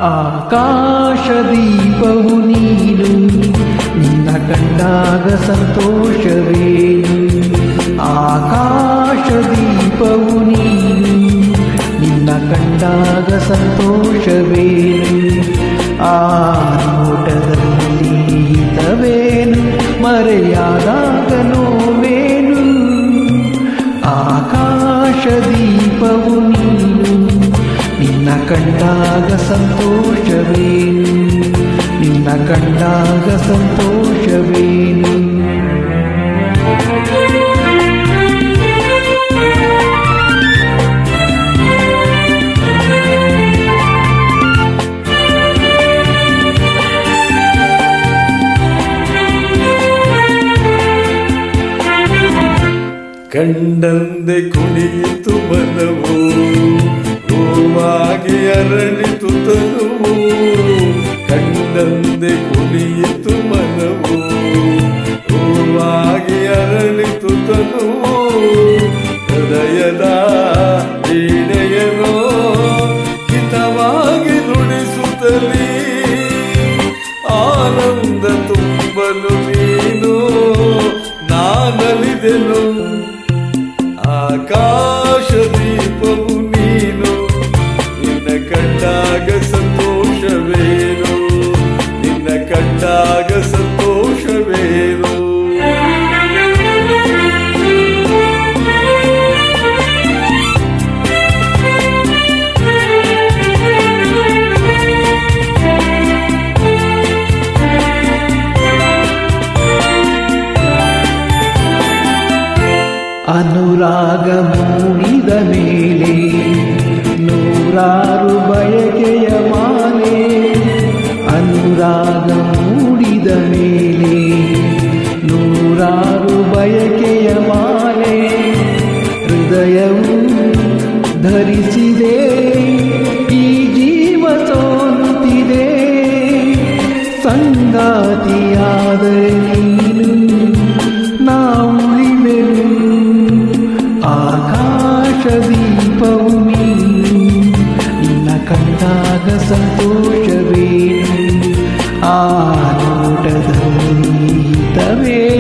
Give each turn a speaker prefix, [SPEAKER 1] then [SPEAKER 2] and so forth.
[SPEAKER 1] ಆಕಾಶದೀಪವು ನೀನು, ನಿನ್ನ ಕಂಡಾಗ ಸಂತೋಷವೇನು. ಆಕಾಶದೀಪವು ನೀನು, ನಿನ್ನ ಕಂಡಾಗ ಸಂತೋಷವೇನು. ಆ ನೋಟದಲ್ಲಿ ಹಿತವೇನು, ಮರೆಯಾದಾಗ ನೋವೇನು. ಆಕಾಶದೀಪವು ನೀನು, ನಿನ್ನ ಕಂಡಾಗ ಸಂತೋಷವೇನು, ನಿನ್ನ ಕಂಡಾಗ ಸಂತೋಷವೇನು.
[SPEAKER 2] ಕಂಡಂದೆ ಕುಣಿಯಿತು ಮನವು, ಹೂವಾಗಿ ಅರಳಿತು ತನುವು. ಕಂಡಂದೆ ಕುಣಿಯಿತು ಮನವು, ಹೂವಾಗಿ ಅರಳಿತು ತನುವು. ಹೃದಯದ ವೀಣೆಯನೋ ಹಿತವಾಗಿ ನುಡಿಸುತ್ತಲೀ, ಆನಂದ ತುಂಬಲು ನೀನು ನಾನಲಿದೆನು. ಆಕಾಶದೀಪವು ನೀನು, ನಿನ್ನ ಕಂಡಾಗ ಸಂತೋಷವೇನು, ನಿನ್ನ ಕಂಡಾಗ ಸಂತೋಷವೇನು.
[SPEAKER 1] ಅನುರಾಗ ಮೂಡಿದ ಮೇಲೆ ನೂರಾರು ಬಯಕೆಯ ಮಾಲೆ. ಅನುರಾಗ ಮೂಡಿದ ಮೇಲೆ ನೂರಾರು ಬಯಕೆಯ ಮಾಲೆ. ಹೃದಯವು ಧರಿಸಿದೆ, ಈ ಜೀವ ಸೋಲುತ್ತಿದೆ. ಸಂಗಾತಿಯಾದರೆ ನೀನು, ನಾವುಳಿವೆನು. ಆಕಾಶದೀಪವು ನೀನು, ನಿನ್ನ ಕಂಡಾಗ ಸಂತೋಷವೇನು. ಆ ನೋಟದಲ್ಲಿ ಹಿತವೇನು,